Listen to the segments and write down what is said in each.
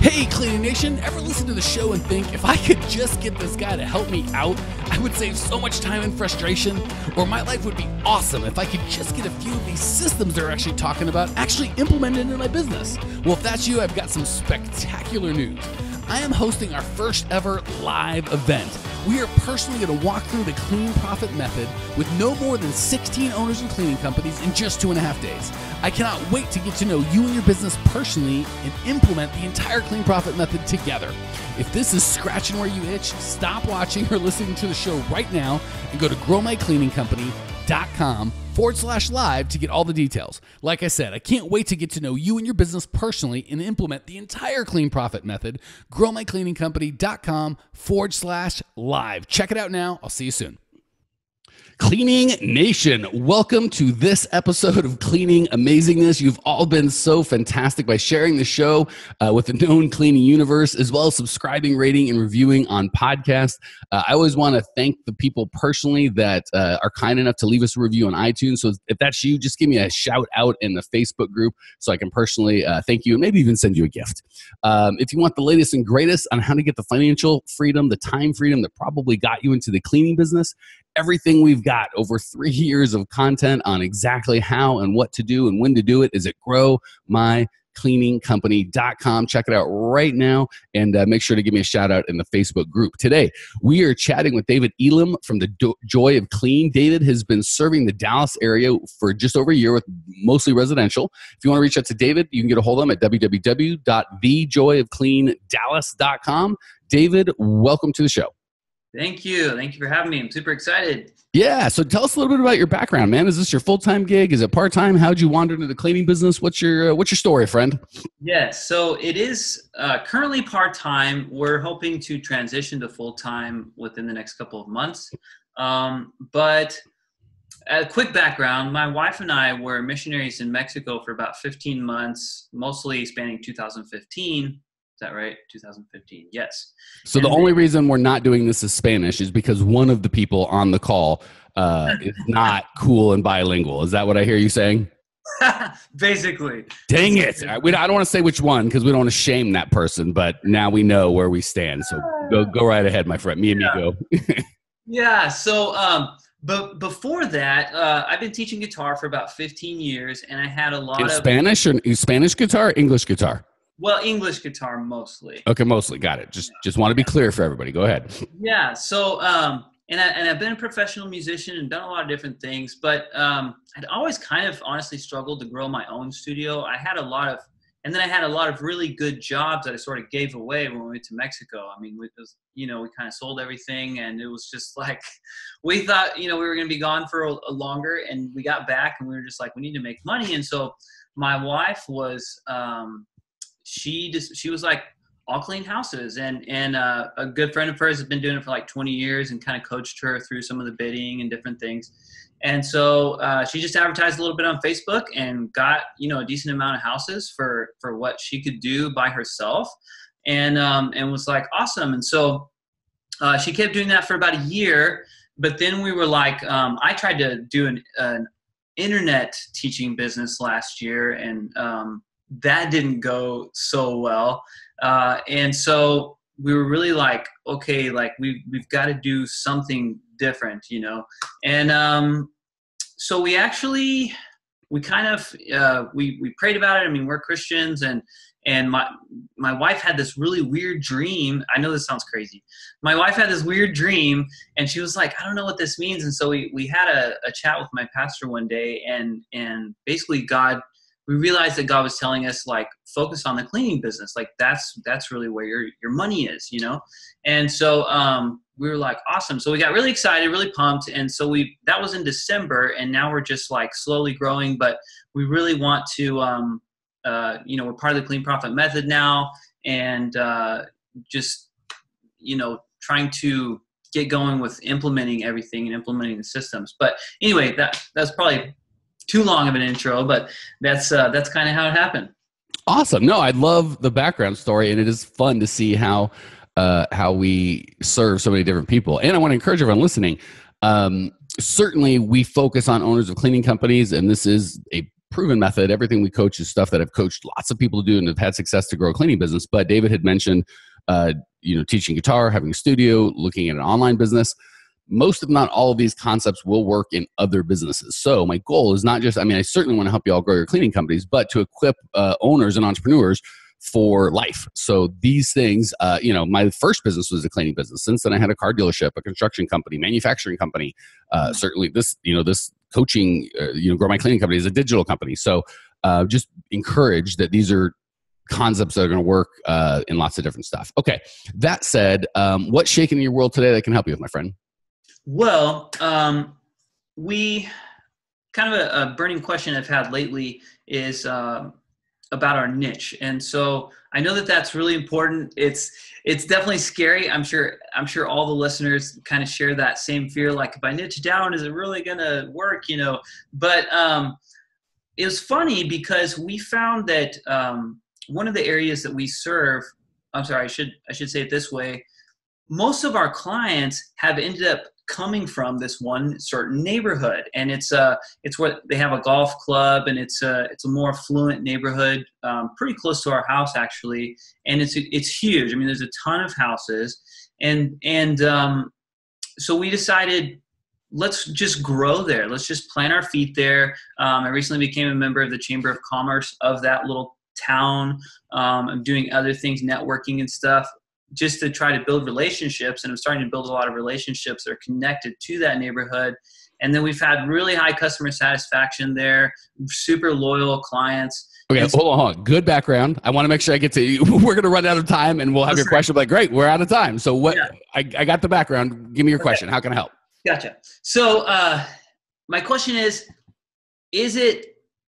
Hey, Cleaning Nation, ever listen to the show and think, if I could just get this guy to help me out, I would save so much time and frustration? Or my life would be awesome if I could just get a few of these systems they're actually talking about actually implemented into my business? Well, if that's you, I've got some spectacular news. I am hosting our first ever live event. We are personally going to walk through the clean profit method with no more than 16 owners and cleaning companies in just 2.5 days. I cannot wait to get to know you and your business personally and implement the entire clean profit method together. If this is scratching where you itch, stop watching or listening to the show right now and go to growmycleaningcompany.com/live to get all the details. Like I said, I can't wait to get to know you and your business personally and implement the entire clean profit method. growmycleaningcompany.com/live. Check it out now. I'll see you soon. Cleaning Nation, welcome to this episode of Cleaning Amazingness. You've all been so fantastic by sharing the show with the known cleaning universe, as well as subscribing, rating, and reviewing on podcasts. I always want to thank the people personally that are kind enough to leave us a review on iTunes. So if that's you, just give me a shout out in the Facebook group so I can personally thank you and maybe even send you a gift. If you want the latest and greatest on how to get the financial freedom, the time freedom that probably got you into the cleaning business, everything we've got over 3 years of content on exactly how and what to do and when to do it is at growmycleaningcompany.com. Check it out right now and make sure to give me a shout out in the Facebook group. Today, we are chatting with David Elam from the Joy of Clean. David has been serving the Dallas area for just over a year with mostly residential. If you want to reach out to David, you can get a hold of him at www.thejoyofcleandallas.com. David, welcome to the show. Thank you. Thank you for having me. I'm super excited. Yeah. So tell us a little bit about your background, man. Is this your full-time gig? Is it part-time? How'd you wander into the cleaning business? What's your story, friend? Yes. So it is currently part-time. We're hoping to transition to full-time within the next couple of months. But a quick background, my wife and I were missionaries in Mexico for about 15 months, mostly spanning 2015. Is that right? 2015. Yes. So the only reason we're not doing this in Spanish is because one of the people on the call is not cool and bilingual. Is that what I hear you saying? Basically. Dang it. I don't want to say which one because we don't want to shame that person, but now we know where we stand. So go right ahead, my friend. Me amigo. Yeah. So, but before that, I've been teaching guitar for about 15 years, and I had a lot of Spanish or Spanish guitar, English guitar. Well, English guitar mostly. Okay, mostly. Got it. Just want to be clear for everybody. Go ahead. Yeah. So, and I've been a professional musician and done a lot of different things, but I'd always kind of honestly struggled to grow my own studio. I had a lot of really good jobs that I sort of gave away when we went to Mexico. I mean, we kind of sold everything, and it was just like we thought, we were going to be gone for a longer, and we got back, and we were just like, we need to make money. And so my wife was. She was like, I'll clean houses. And a good friend of hers has been doing it for like 20 years and kind of coached her through some of the bidding and different things. And so she just advertised a little bit on Facebook and got, a decent amount of houses for what she could do by herself and was like, awesome. And so she kept doing that for about a year. But then we were like, I tried to do an internet teaching business last year, and that didn't go so well. And so we were really like, okay, like we've got to do something different, And so we kind of, we prayed about it. I mean, we're Christians, and my wife had this really weird dream. I know this sounds crazy. My wife had this weird dream, and she was like, I don't know what this means. And so we had a chat with my pastor one day, and basically we realized that God was telling us, like, focus on the cleaning business. Like that's really where your money is, And so we were like, awesome. So we got really excited, really pumped. And so that was in December, and now we're just like slowly growing, but we really want to, we're part of the Clean Profit Method now, and just, trying to get going with implementing everything and implementing the systems. But anyway, that's probably too long of an intro, but that's kind of how it happened. Awesome. No, I love the background story, and it is fun to see how we serve so many different people. And I want to encourage everyone listening. Certainly, we focus on owners of cleaning companies, and this is a proven method. Everything we coach is stuff that I've coached lots of people to do and have had success to grow a cleaning business. But David had mentioned, teaching guitar, having a studio, looking at an online business. Most, if not all of these concepts will work in other businesses. So my goal is not just, I certainly want to help you all grow your cleaning companies, but to equip owners and entrepreneurs for life. So these things, my first business was a cleaning business. Since then I had a car dealership, a construction company, manufacturing company. Certainly this coaching, Grow My Cleaning Company is a digital company. So just encourage that these are concepts that are going to work in lots of different stuff. Okay. That said, what's shaking in your world today that can help you with, my friend? Well, we kind of a burning question I've had lately is about our niche. And so I know that that's really important. It's definitely scary. I'm sure all the listeners kind of share that same fear. Like, if I niche down, is it really going to work? But it was funny because we found that one of the areas that we serve, I should say it this way. Most of our clients have ended up coming from this one certain neighborhood, and it's where they have a golf club, and it's a more affluent neighborhood, pretty close to our house actually, and it's huge. There's a ton of houses, and so we decided, let's just grow there. Let's just plant our feet there. I recently became a member of the Chamber of Commerce of that little town. I'm doing other things, networking and stuff, just to try to build relationships. And I'm starting to build a lot of relationships that are connected to that neighborhood. And then we've had really high customer satisfaction there, super loyal clients. Okay, hold on. Good background. I want to make sure I get to you. We're going to run out of time and we'll have your question. Like, great, we're out of time. So what? Yeah. I got the background. Give me your question. How can I help? Gotcha. So my question is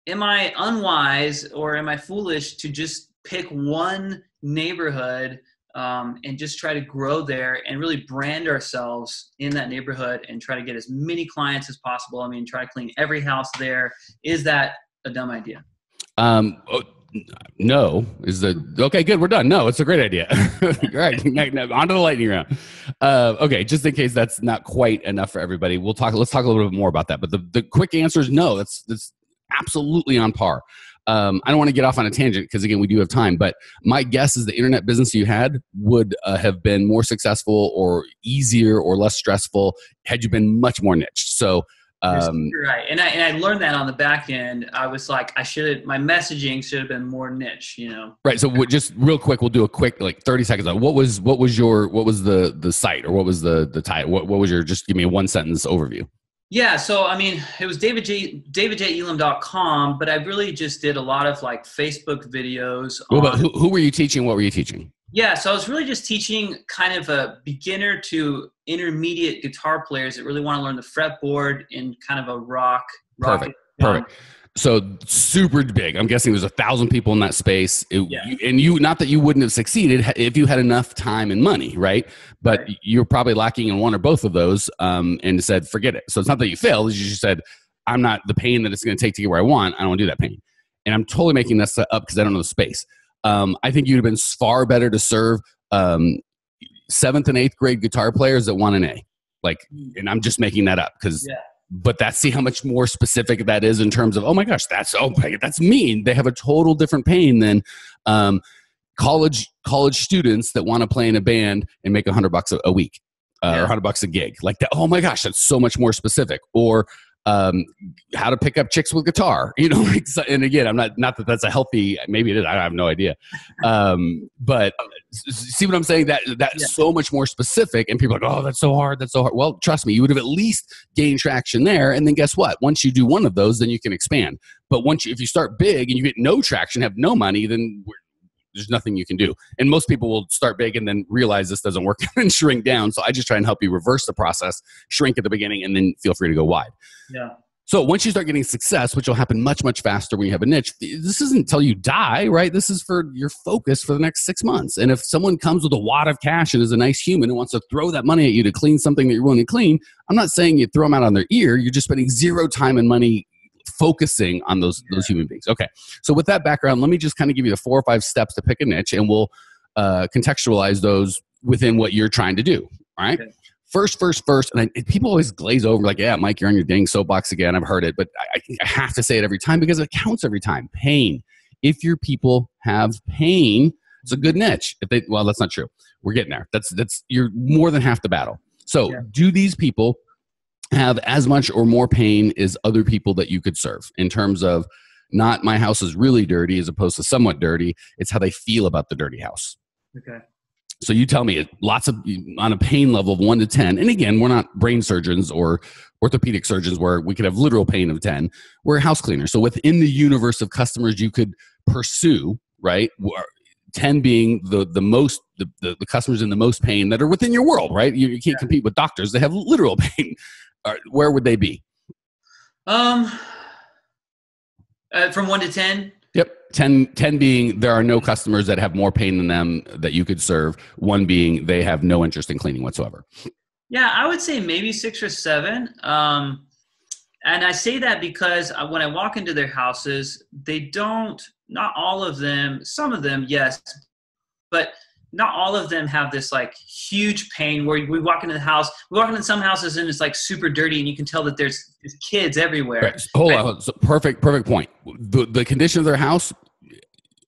am I unwise or am I foolish to just pick one neighborhood and just try to grow there and really brand ourselves in that neighborhood and try to get as many clients as possible? Try to clean every house there. Is that a dumb idea? No. Okay, good. We're done. No, it's a great idea. All right. On to the lightning round. Okay. Just in case that's not quite enough for everybody, let's talk a little bit more about that. But the quick answer is no, that's absolutely on par. I don't want to get off on a tangent because, again, we do have time, but my guess is the internet business you had would have been more successful or easier or less stressful had you been much more niche. So, you're right. And I learned that on the back end. I was like, my messaging should have been more niche, Right. So just real quick, we'll do a quick, 30 seconds on what was the site, or what was the title? What was just give me a 1-sentence overview. Yeah. So, it was davidjelam.com, but I really just did a lot of Facebook videos. But who were you teaching? What were you teaching? Yeah. So I was really just teaching kind of a beginner to intermediate guitar players that really want to learn the fretboard in kind of a rock. Perfect. So super big. I'm guessing there's 1,000 people in that space. Not that you wouldn't have succeeded if you had enough time and money, right? But right. You're probably lacking in one or both of those, and said, forget it. So it's not that you failed. You just said, I'm not the pain that it's going to take to get where I want. I don't want to do that pain. And I'm totally making this up because I don't know the space. I think you'd have been far better to serve 7th and 8th grade guitar players that want an A. And I'm just making that up because. Yeah. But see how much more specific that is in terms of, oh my gosh, that's mean. They have a total different pain than college students that want to play in a band and make $100 a week or $100 a gig. Like that. Oh my gosh, that's so much more specific. Or how to pick up chicks with guitar, and again, I'm not that that's a healthy, maybe it is, I have no idea. But see what I'm saying? That's so much more specific, and people are like, oh, that's so hard. Well, trust me, you would have at least gained traction there. And then guess what? Once you do one of those, then you can expand. But if you start big and you get no traction, have no money, then there's nothing you can do. And most people will start big and then realize this doesn't work and shrink down. So I just try and help you reverse the process, shrink at the beginning, and then feel free to go wide. Yeah. So once you start getting success, which will happen much, much faster when you have a niche, this isn't until you die, right? This is for your focus for the next 6 months. And if someone comes with a wad of cash and is a nice human and wants to throw that money at you to clean something that you're willing to clean, I'm not saying you throw them out on their ear. You're just spending zero time and money focusing on those human beings. Okay. So with that background, let me just kind of give you the 4 or 5 steps to pick a niche, and we'll contextualize those within what you're trying to do. All right. Okay. first, and people always glaze over like, yeah, Mike, you're on your dang soapbox again. I've heard it, but I have to say it every time because it counts every time. Pain. If your people have pain, it's a good niche. Well, that's not true. We're getting there. That's you're more than half the battle. So do these people have as much or more pain as other people that you could serve in terms of not my house is really dirty as opposed to somewhat dirty. It's how they feel about the dirty house. Okay. So you tell me lots of on a pain level of 1 to 10. And again, we're not brain surgeons or orthopedic surgeons where we could have literal pain of 10. We're a house cleaner. So within the universe of customers you could pursue, right? 10 being the customers in the most pain that are within your world, right? You can't compete with doctors. They have literal pain. Where would they be? From 1 to 10? Yep. 10 being there are no customers that have more pain than them that you could serve. 1 being they have no interest in cleaning whatsoever. Yeah, I would say maybe 6 or 7. And I say that because when I walk into their houses, not all of them, some of them, yes, but not all of them have this like huge pain where we walk into the house. We walk into some houses and it's like super dirty and you can tell that there's kids everywhere. Right. Hold on. So perfect point. The condition of their house,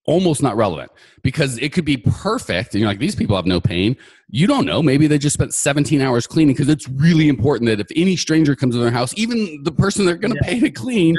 almost not relevant because it could be perfect. And you're like, these people have no pain. You don't know. Maybe they just spent 17 hours cleaning because it's really important that if any stranger comes in their house, even the person they're going to pay to clean,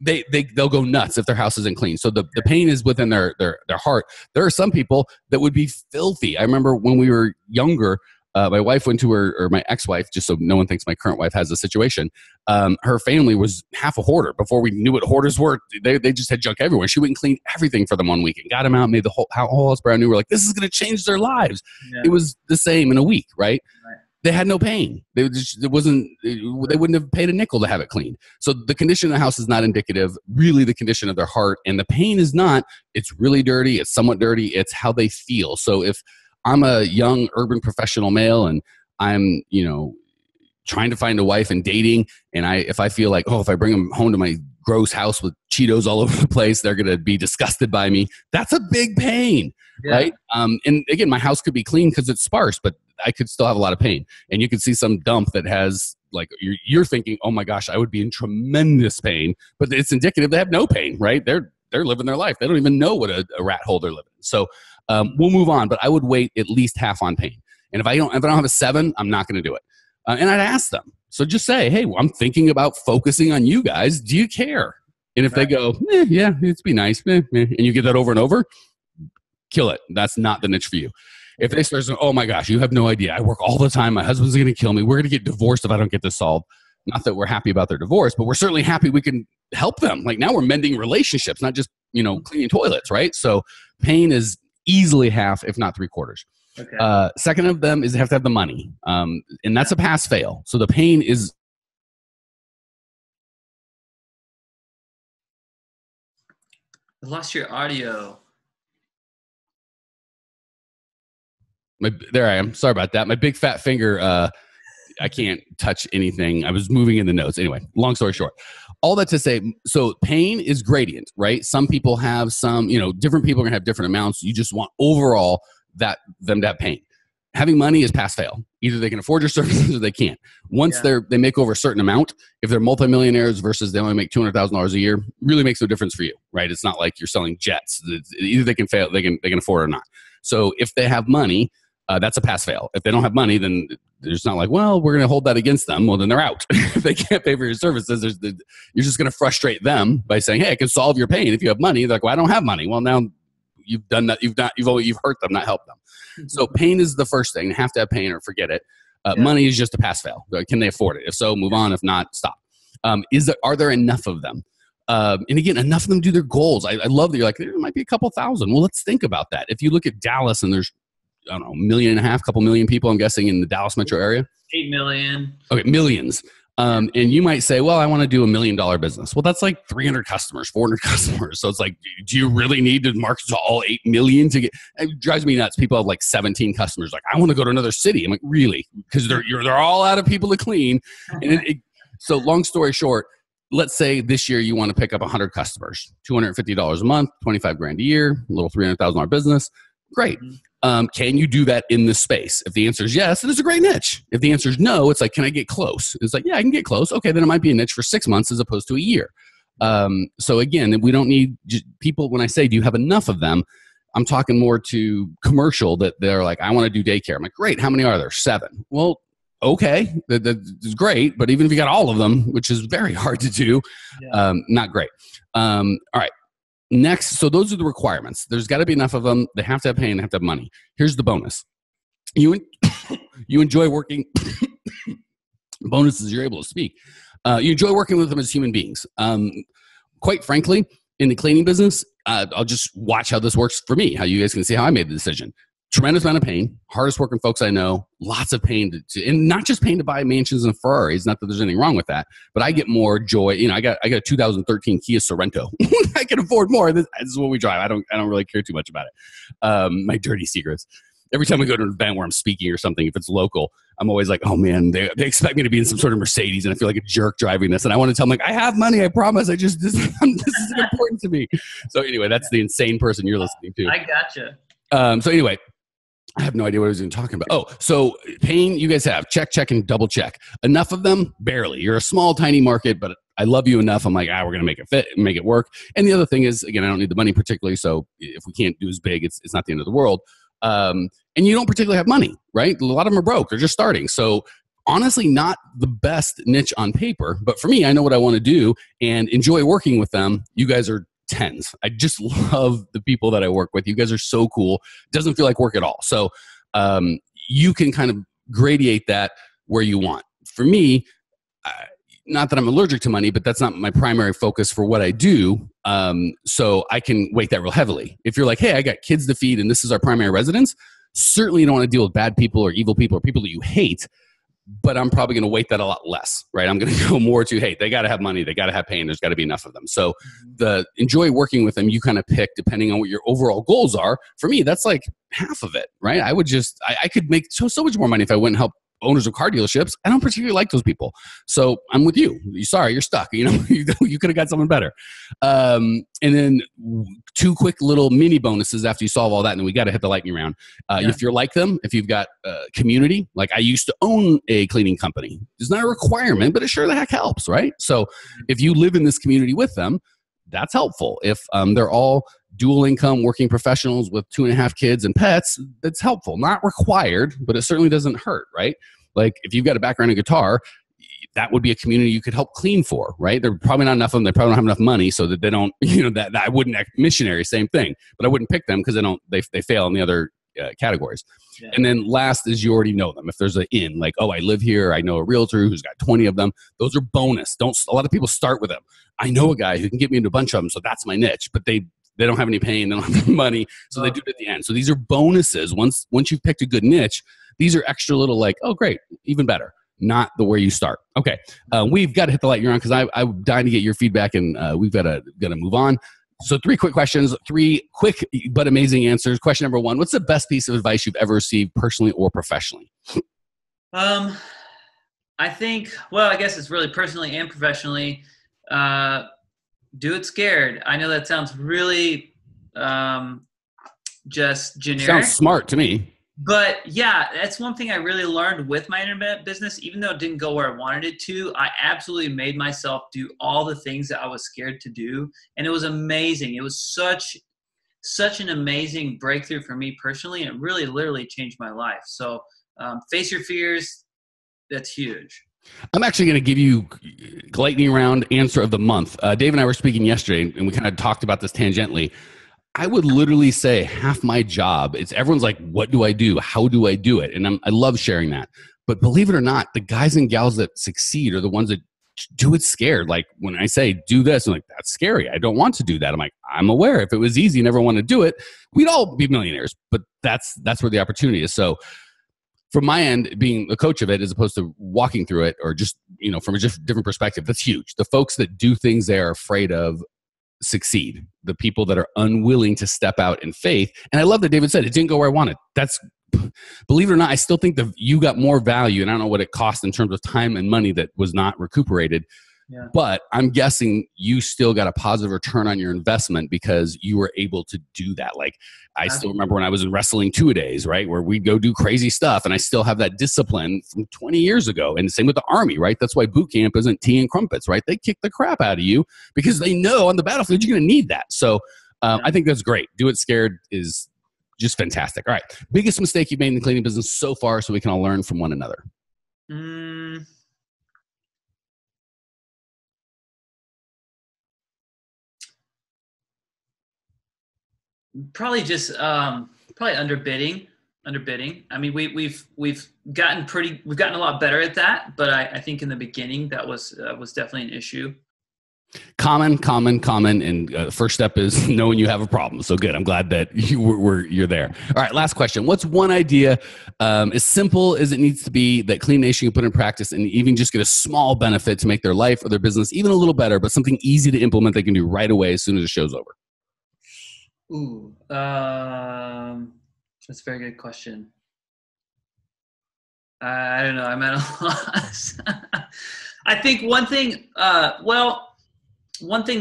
they'll go nuts if their house isn't clean. So the pain is within their heart. There are some people that would be filthy. I remember when we were younger, my wife went to or my ex-wife, just so no one thinks my current wife has a situation. Her family was half a hoarder. Before we knew what hoarders were, they just had junk everywhere. She went and cleaned everything for them one week and got them out, made the whole house brand new. We're like, this is going to change their lives. Yeah. It was the same in a week, right? They had no pain. They wouldn't have paid a nickel to have it cleaned. So the condition of the house is not indicative, really the condition of their heart. And the pain is not, it's really dirty, it's somewhat dirty, it's how they feel. So if I'm a young urban professional male and I'm, trying to find a wife and dating, and if I feel like, if I bring them home to my gross house with Cheetos all over the place, they're going to be disgusted by me. That's a big pain, right? And again, my house could be clean because it's sparse, but I could still have a lot of pain. And you could see some dump that has like, you're thinking, oh my gosh, I would be in tremendous pain, but it's indicative they have no pain, right? They're living their life. They don't even know what a rat hole they're living in. So we'll move on, but I would weight at least half on pain. And if I don't have a 7, I'm not going to do it. And I'd ask them. So just say, hey, I'm thinking about focusing on you guys. Do you care? And if they go, yeah, it'd be nice, and you get that over and over, kill it. That's not the niche for you. If they start saying, oh my gosh, you have no idea. I work all the time. My husband's going to kill me. We're going to get divorced if I don't get this solved. Not that we're happy about their divorce, but we're certainly happy we can help them. Like now we're mending relationships, not just, cleaning toilets, right? So pain is easily half, if not 3/4. Okay. Second of them is they have to have the money. And that's a pass fail. So the pain is. I lost your audio. There I am. Sorry about that. My big fat finger, I can't touch anything. I was moving in the notes. Anyway, long story short, all that to say, so pain is gradient, right? Some people have different people are going to have different amounts. You just want overall them to have pain. Having money is pass fail. Either they can afford your services or they can't. Once they make over a certain amount, if they're multimillionaires versus they only make $200,000 a year, really makes no difference for you, right? It's not like you're selling jets. Either they can fail, they can afford it or not. So if they have money, that's a pass fail. If they don't have money, then there's not like, well, we're going to hold that against them. Well, then they're out. If they can't pay for your services, you're just going to frustrate them by saying, hey, I can solve your pain. If you have money, they're like, well, I don't have money. Well, now you've done that. You've hurt them, not helped them. Mm-hmm. So pain is the first thing. You have to have pain or forget it. Money is just a pass fail. Can they afford it? If so, move on. If not, stop. Are there enough of them? And again, enough of them do their goals. I love that you're like, there might be a couple thousand. Well, let's think about that. If you look at Dallas and there's, I don't know, 1.5 million, couple million people, I'm guessing, in the Dallas metro area. 8 million. Okay, millions. And you might say, well, I want to do $1 million business. Well, that's like 300 customers, 400 customers. So it's like, do you really need to market to all 8 million to get? It drives me nuts. People have like 17 customers. Like, I want to go to another city. I'm like, really? Because they're all out of people to clean. And so long story short, let's say this year you want to pick up 100 customers, $250 a month, $25,000 a year, a little $300,000 business. Great. Can you do that in this space? If the answer is yes, then it's a great niche. If the answer is no, it's like, can I get close? It's like, yeah, I can get close. Okay, then it might be a niche for 6 months as opposed to a year. So again, we don't need people. When I say, do you have enough of them? I'm talking more to commercial that they're like, I want to do daycare. I'm like, great. How many are there? 7. Well, okay, that's great. But even if you got all of them, which is very hard to do, not great. All right. Next, so those are the requirements. There's got to be enough of them. They have to have pay and they have to have money. Here's the bonus. You enjoy working. Bonus is you're able to speak. You enjoy working with them as human beings. Quite frankly, in the cleaning business, I'll just watch how this works for me, how you guys can see how I made the decision. Tremendous amount of pain, hardest working folks I know, lots of pain and not just pain to buy mansions and Ferraris, not that there's anything wrong with that, but I get more joy. You know, I got a 2013 Kia Sorento. I can afford more. This is what we drive. I don't really care too much about it. My dirty secrets. Every time I go to an event where I'm speaking or something, if it's local, I'm always like, oh man, they expect me to be in some sort of Mercedes and I feel like a jerk driving this. And I want to tell them like, I have money, I promise. This is important to me. So anyway, that's the insane person you're listening to. I gotcha. So anyway, I have no idea what I was even talking about. Oh, so pain you guys have. Check, and double check. Enough of them? Barely. You're a small, tiny market, but I love you enough. I'm like, we're going to make it fit and make it work. And the other thing is, again, I don't need the money particularly. So if we can't do as big, it's not the end of the world. And you don't particularly have money, right? A lot of them are broke. They're just starting. So honestly, not the best niche on paper. But for me, I know what I want to do and enjoy working with them. You guys are 10s. I just love the people that I work with. You guys are so cool. Doesn't feel like work at all. So you can kind of gradiate that where you want. For me, not that I'm allergic to money, but that's not my primary focus for what I do. So I can weight that real heavily. If you're like, hey, I got kids to feed and this is our primary residence, certainly you don't want to deal with bad people or evil people or people that you hate. But I'm probably going to weight that a lot less, right? I'm going to go more to, hey, they got to have money. They got to have pain. There's got to be enough of them. So enjoy working with them. You kind of pick depending on what your overall goals are. For me, that's like half of it, right? I could make so much more money if I went and help owners of car dealerships. I don't particularly like those people. So I'm with you. Sorry, you're stuck. You know, you could have got something better. And then 2 quick little mini bonuses after you solve all that. And then we got to hit the lightning round. If you're like them, if you've got community, like I used to own a cleaning company. It's not a requirement, but it sure the heck helps, right? So if you live in this community with them, that's helpful. If they're all dual income working professionals with 2.5 kids and pets, that's helpful. Not required, but it certainly doesn't hurt, right? Like if you've got a background in guitar, that would be a community you could help clean for, right? There are probably not enough of them. They probably don't have enough money so that they don't, that I wouldn't missionary, same thing, but I wouldn't pick them because they fail in the other categories. Yeah. And then last is you already know them. If there's an in, like, oh, I live here. I know a realtor who's got 20 of them. Those are bonus. A lot of people start with them. I know a guy who can get me into a bunch of them. So that's my niche, but they don't have any pain. They don't have any money. So they do it at the end. So these are bonuses. Once you've picked a good niche, these are extra little like, oh, great, even better. Not the way you start. Okay. We've got to hit the light you're on because I'm dying to get your feedback and we've got to move on. So 3 quick questions, 3 quick but amazing answers. Question number 1, what's the best piece of advice you've ever received personally or professionally? I think, well, I guess it's really personally and professionally. Do it scared. I know that sounds really just generic. Sounds smart to me. But yeah, that's one thing I really learned with my internet business. Even though it didn't go where I wanted it to, I absolutely made myself do all the things that I was scared to do. And it was amazing. It was such an amazing breakthrough for me personally. And it really literally changed my life. So face your fears. That's huge. I'm actually going to give you lightning round answer of the month. Dave and I were speaking yesterday and we kind of talked about this tangentially. I would literally say half my job, everyone's like, what do I do? How do I do it? And I love sharing that. But believe it or not, the guys and gals that succeed are the ones that do it scared. Like when I say do this, I'm like, that's scary. I don't want to do that. I'm like, I'm aware if it was easy and everyone would do it, we'd all be millionaires. But that's where the opportunity is. So from my end, being a coach of it as opposed to walking through it or just, from a different perspective, that's huge. The folks that do things they're afraid of succeed. The people that are unwilling to step out in faith. And I love that David said it didn't go where I wanted. That's, believe it or not, I still think that you got more value, and I don't know what it cost in terms of time and money that was not recuperated. Yeah. But I'm guessing you still got a positive return on your investment because you were able to do that. Like I still remember when I was in wrestling 2-a-days, right? Where we'd go do crazy stuff. And I still have that discipline from 20 years ago. And same with the Army, right? That's why boot camp isn't tea and crumpets, right? They kick the crap out of you because they know on the battlefield you're going to need that. So I think that's great. Do it scared is just fantastic. All right. Biggest mistake you've made in the cleaning business so far so we can all learn from one another. Probably just probably underbidding. I mean, we've gotten a lot better at that, but I think in the beginning that was definitely an issue. Common. And first step is knowing you have a problem. So good. I'm glad that you're there. All right. Last question. What's one idea, as simple as it needs to be, that Clean Nation can put in practice and even just get a small benefit to make their life or their business even a little better, but something easy to implement they can do right away as soon as the show's over? Ooh, that's a very good question. I don't know. I'm at a loss. I think one thing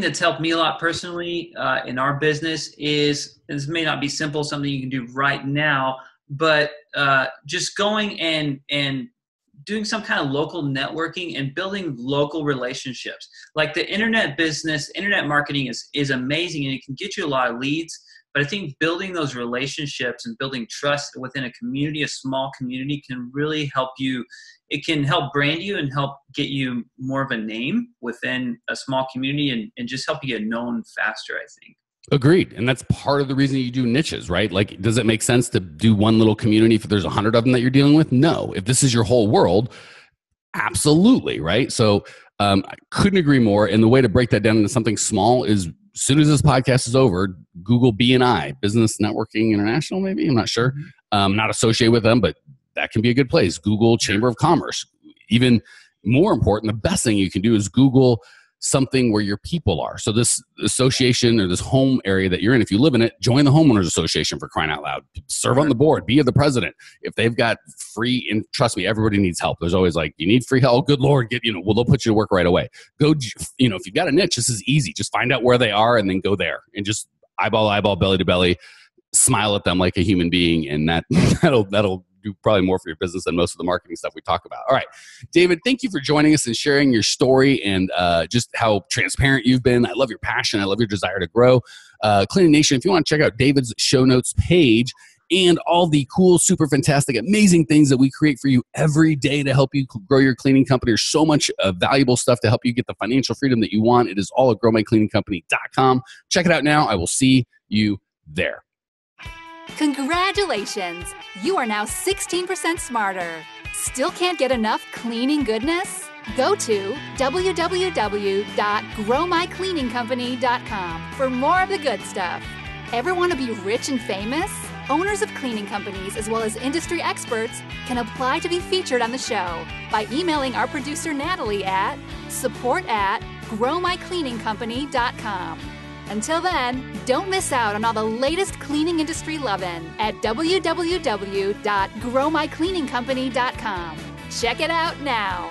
that's helped me a lot personally in our business is, this may not be simple, something you can do right now, but just going and doing some kind of local networking and building local relationships. Like the internet business, internet marketing is amazing and it can get you a lot of leads. But I think building those relationships and building trust within a community, a small community, can really help you. It can help brand you and help get you more of a name within a small community and just help you get known faster, I think. Agreed. And that's part of the reason you do niches, right? Like, does it make sense to do one little community if there's 100 of them that you're dealing with? No. If this is your whole world, absolutely, right? So I couldn't agree more. And the way to break that down into something small is, as soon as this podcast is over, Google BNI, Business Networking International, maybe? I'm not sure. Not associated with them, but that can be a good place. Google Chamber of Commerce. Even more important, the best thing you can do is Google something where your people are. So this association or this home area that you're in, if you live in it, join the homeowners association, for crying out loud. Serve on the board, be the president. If they've got free, and trust me, everybody needs help. There's always like, you need free help? Good Lord, well, they'll put you to work right away. Go, if you've got a niche, this is easy. Just find out where they are and then go there and just eyeball, belly to belly, smile at them like a human being. And that'll do probably more for your business than most of the marketing stuff we talk about. All right, David, thank you for joining us and sharing your story and just how transparent you've been. I love your passion. I love your desire to grow. Cleaning Nation, if you want to check out David's show notes page and all the cool, super fantastic, amazing things that we create for you every day to help you grow your cleaning company. There's so much valuable stuff to help you get the financial freedom that you want. It is all at growmycleaningcompany.com. Check it out now. I will see you there. Congratulations! You are now 16% smarter. Still can't get enough cleaning goodness? Go to www.growmycleaningcompany.com for more of the good stuff. Ever want to be rich and famous? Owners of cleaning companies, as well as industry experts, can apply to be featured on the show by emailing our producer Natalie at support@growmycleaningcompany.com. Until then, don't miss out on all the latest cleaning industry lovin' at www.growmycleaningcompany.com. Check it out now.